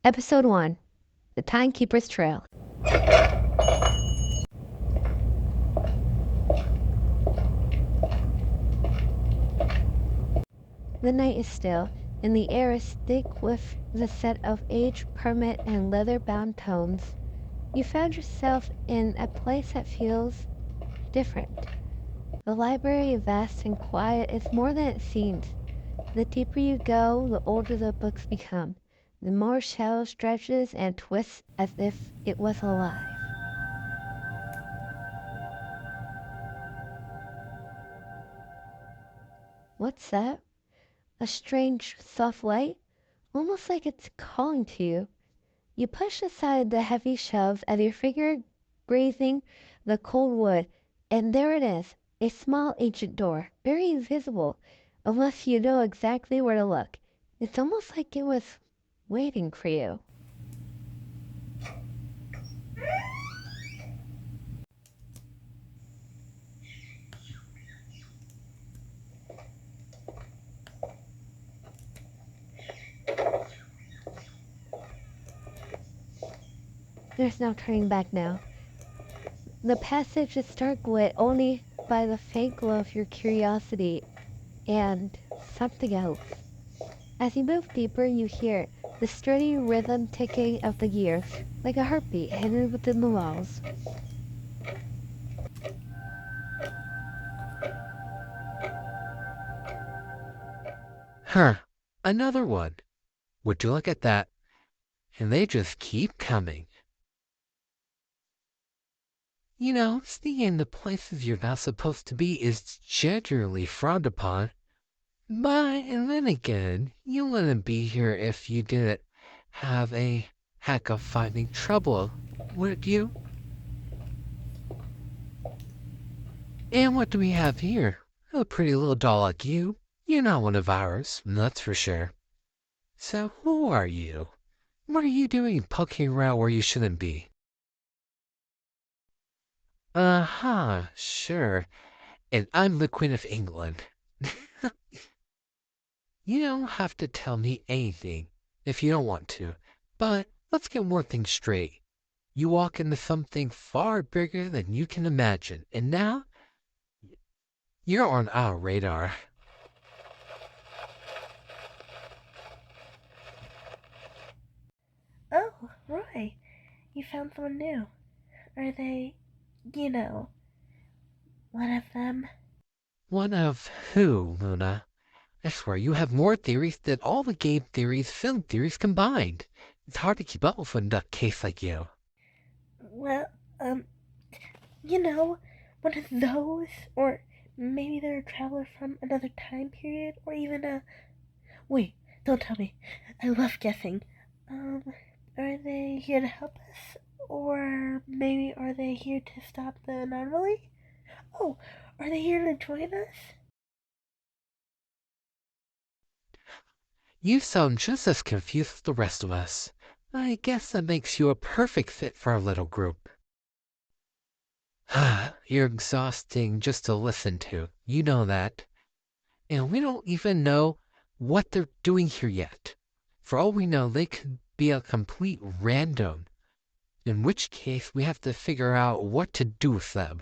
Episode 1 The Timekeeper's Trail. The night is still, and the air is thick with the scent of aged permit and leather-bound tomes. You found yourself in a place that feels different. The library, vast and quiet, is more than it seems. The deeper you go, the older the books become. The more shelves stretches and twists as if it was alive. What's that? A strange, soft light? Almost like it's calling to you. You push aside the heavy shelves as your figure grazing the cold wood, and there it is, a small ancient door, very invisible, unless you know exactly where to look. It's almost like it was waiting for you. There's no turning back now. The passage is dark lit only by the faint glow of your curiosity and something else. As you move deeper, you hear the sturdy rhythm ticking of the gears, like a heartbeat hidden within the walls. Huh, another one. Would you look at that? And they just keep coming. Sneaking into places you're not supposed to be is generally frowned upon. But, and then again, you wouldn't be here if you didn't have a hack of finding trouble, would you? And what do we have here? A pretty little doll like you. You're not one of ours, that's for sure. So who are you? What are you doing poking around where you shouldn't be? Uh-huh, sure. And I'm the Queen of England. You don't have to tell me anything if you don't want to. But let's get one thing straight. You walk into something far bigger than you can imagine, and now you're on our radar. Oh, Roy, you found someone new. Are they, you know, one of them? One of who, Luna? I swear you have more theories than all the game theories, film theories combined. It's hard to keep up with a nutcase like you. Well, you know, one of those, or maybe they're a traveler from another time period, or even a. Wait, don't tell me. I love guessing. Are they here to help us? Or maybe are they here to stop the anomaly? Oh, are they here to join us? You sound just as confused as the rest of us. I guess that makes you a perfect fit for our little group. You're exhausting just to listen to. You know that. And we don't even know what they're doing here yet. For all we know, they could be a complete random. In which case, we have to figure out what to do with them.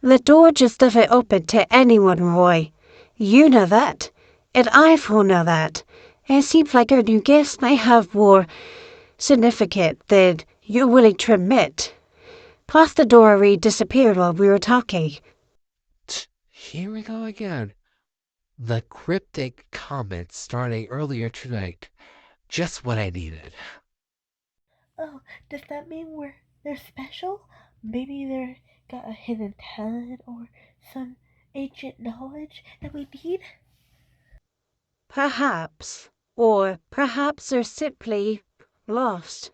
The door just doesn't open to anyone, Roy. You know that. And I all know that. It seems like our new guest may have more significant than you're willing to admit. Plus the door already disappeared while we were talking. Here we go again. The cryptic comments starting earlier tonight. Just what I needed. Oh, does that mean they're special? Maybe they're got a hidden talent or some ancient knowledge that we need? Perhaps. Or perhaps they're simply lost.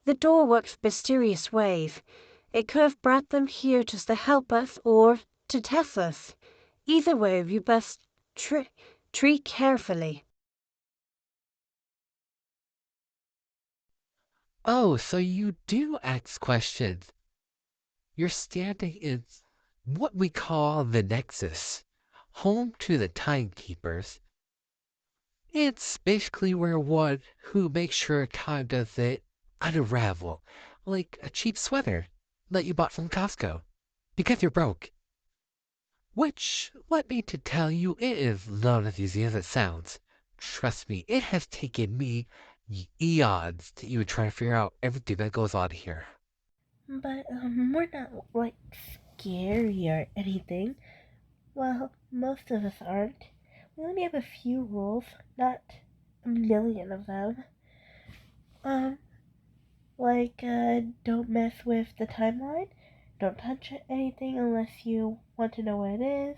The door works mysterious ways. It could have brought them here just to help us or to test us. Either way, we must treat carefully. Oh, so you do ask questions. You're standing in what we call the Nexus, home to the Timekeepers. It's basically where one who makes sure time doesn't unravel, like a cheap sweater that you bought from Costco because you're broke. Which, let me to tell you, it is not as easy as it sounds. Trust me, it has taken me eons to even try to figure out everything that goes on here. But we're not like scary or anything. Well, most of us aren't. We only have a few rules, not a million of them. Um, don't mess with the timeline, don't touch anything unless you want to know what it is,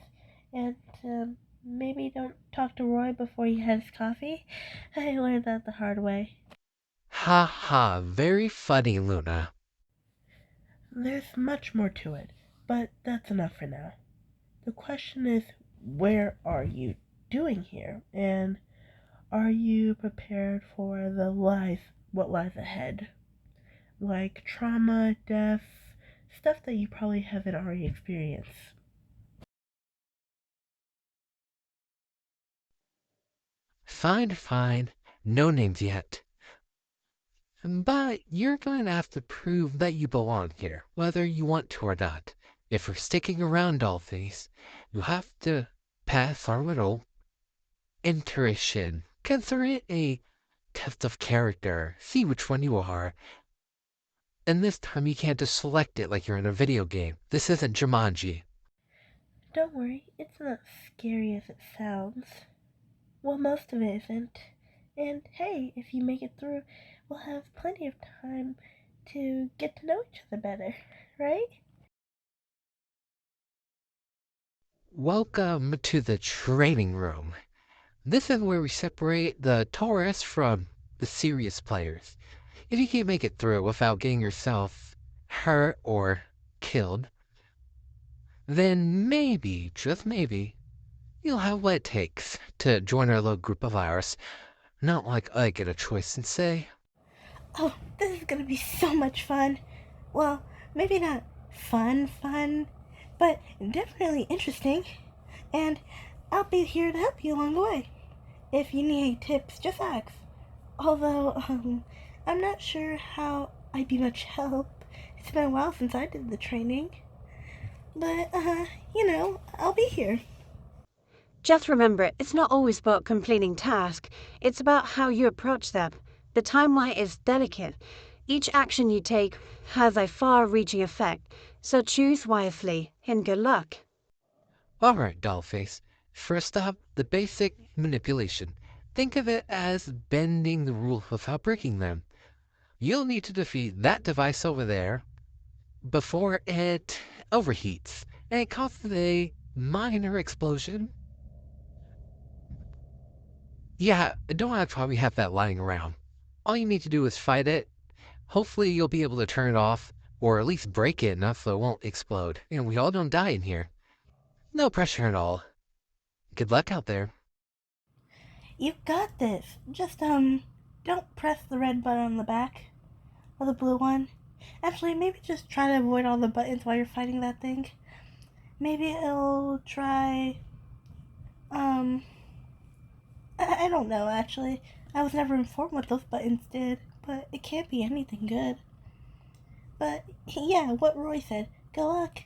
and maybe don't talk to Roy before he has coffee. I learned that the hard way. Ha ha, very funny, Luna. There's much more to it, but that's enough for now. The question is, where are you doing here? And are you prepared for what lies ahead? Like trauma, death, stuff that you probably haven't already experienced. Fine, fine. No names yet. But you're going to have to prove that you belong here, whether you want to or not. If you're sticking around, Dollface, you have to pass our little intuition. Consider it a test of character. See which one you are. And this time you can't just select it like you're in a video game. This isn't Jumanji. Don't worry, it's not scary as it sounds. Well, most of it isn't. And hey, if you make it through, we'll have plenty of time to get to know each other better, right? Welcome to the training room. This is where we separate the tourists from the serious players. If you can't make it through without getting yourself hurt or killed, then maybe, just maybe, you'll have what it takes to join our little group of ours. Not like I get a choice and say. Oh, this is gonna be so much fun. Well, maybe not fun, but definitely interesting. And I'll be here to help you along the way. If you need any tips, just ask. Although, I'm not sure how I'd be much help. It's been a while since I did the training. But, I'll be here. Just remember, it's not always about completing tasks, it's about how you approach them. The timeline is delicate. Each action you take has a far reaching effect, so choose wisely, and good luck. Alright, Dollface. First up, the basic manipulation. Think of it as bending the rules without breaking them. You'll need to defeat that device over there before it overheats and it causes a minor explosion. Yeah, don't have probably have that lying around. All you need to do is fight it. Hopefully you'll be able to turn it off, or at least break it enough so it won't explode. And we all don't die in here. No pressure at all. Good luck out there. You got this. Just, don't press the red button on the back. Or the blue one. Actually, maybe just try to avoid all the buttons while you're fighting that thing. Maybe it'll try. Um. I don't know, actually. I was never informed what those buttons did, but it can't be anything good. But, yeah, what Roy said. Good luck.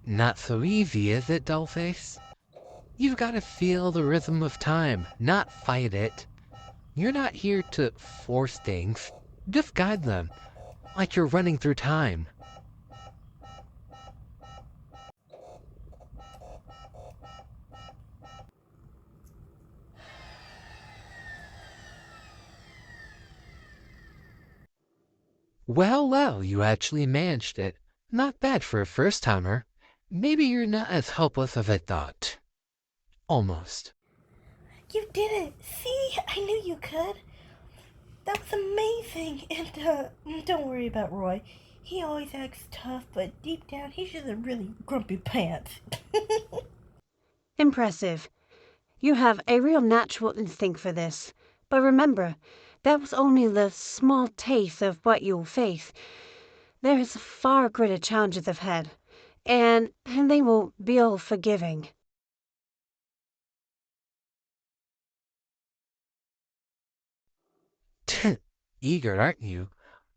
Not so easy, is it, Dollface? You've got to feel the rhythm of time, not fight it. You're not here to force things, just guide them, like you're running through time. Well, you actually managed it. Not bad for a first timer. Maybe you're not as helpless as I thought. Almost. You did it! See? I knew you could. That was amazing! And, don't worry about Roy. He always acts tough, but deep down, he's just a really grumpy pants. Impressive. You have a real natural instinct for this. But remember, that was only the small taste of what you'll face. There is far greater challenges ahead, and they will be all forgiving. Eager, aren't you?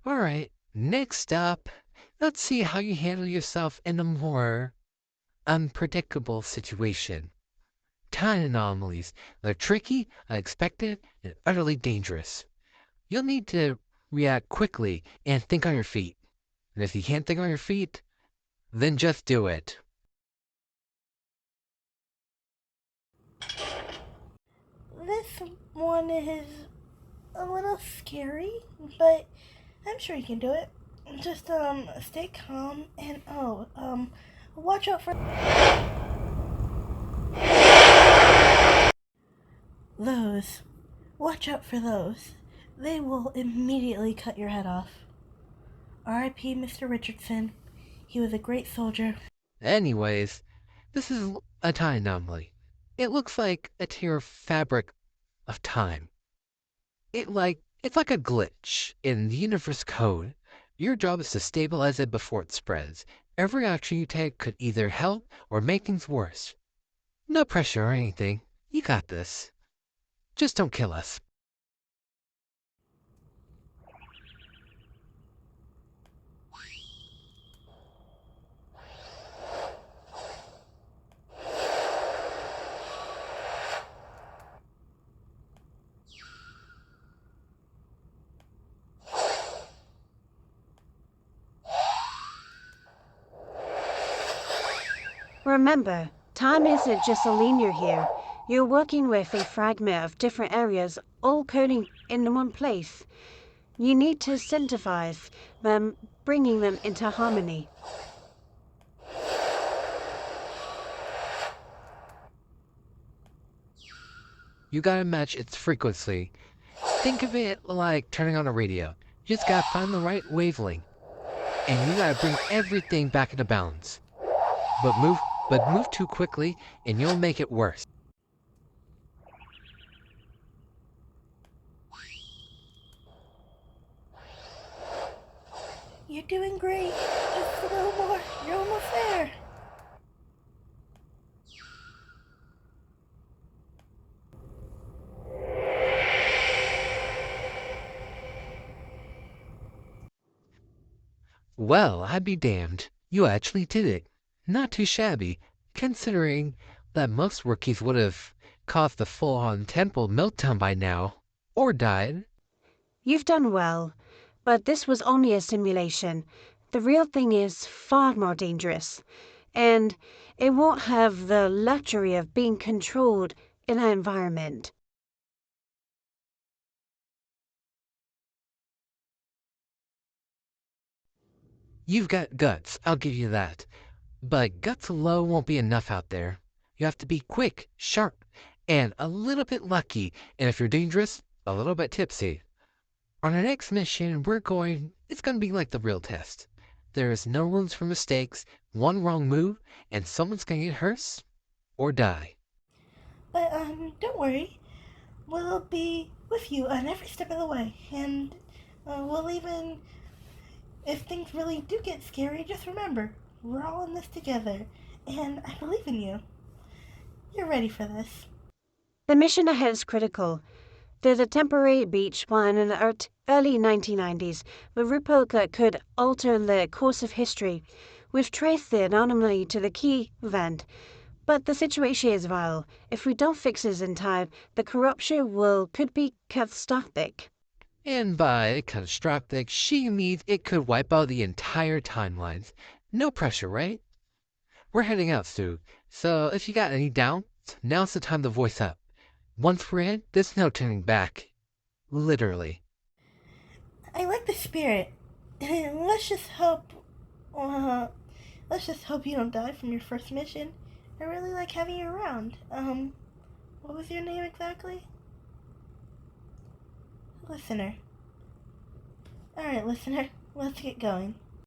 Alright, next up, let's see how you handle yourself in a more unpredictable situation. Time anomalies. They're tricky, unexpected, and utterly dangerous. You'll need to react quickly and think on your feet. And if you can't think on your feet, then just do it. This one is a little scary, but I'm sure you can do it. Just, stay calm and, watch out for those. Watch out for those. They will immediately cut your head off. R.I.P. Mr. Richardson. He was a great soldier. Anyways, this is a time anomaly. It looks like a tear of fabric of time. It's like a glitch in the universe code. Your job is to stabilize it before it spreads. Every action you take could either help or make things worse. No pressure or anything. You got this. Just don't kill us. Remember, time isn't just a linear here. You're working with a fragment of different areas, all coding in one place. You need to synthesize them, bringing them into harmony. You gotta match its frequency. Think of it like turning on a radio. You just gotta find the right wavelength. And you gotta bring everything back into balance. But move too quickly and you'll make it worse. You're doing great. Just a little more. You're almost there. Well, I'd be damned. You actually did it. Not too shabby, considering that most rookies would have caused the full-on temple meltdown by now. Or died. You've done well, but this was only a simulation. The real thing is far more dangerous, and it won't have the luxury of being controlled in an environment. You've got guts, I'll give you that. But guts alone won't be enough out there. You have to be quick, sharp, and a little bit lucky, and if you're dangerous, a little bit tipsy. On our next mission, it's gonna be like the real test. There is no room for mistakes, one wrong move, and someone's gonna get hurt or die. But, don't worry. We'll be with you on every step of the way. And, we'll even, if things really do get scary, just remember, we're all in this together. And I believe in you. You're ready for this. The mission ahead is critical. There's a temporary beach plan in the early 1990s, a ripple that could alter the course of history. We've traced the anomaly to the key event, but the situation is vital. If we don't fix this in time, the corruption could be catastrophic. And by catastrophic, she means it could wipe out the entire timelines. No pressure, right? We're heading out soon, so if you got any doubts, now's the time to voice up. Once we're in, there's no turning back. Literally. I like the spirit. let's just hope, uh, let's just hope you don't die from your first mission. I really like having you around. What was your name exactly? Listener. Alright, listener, let's get going.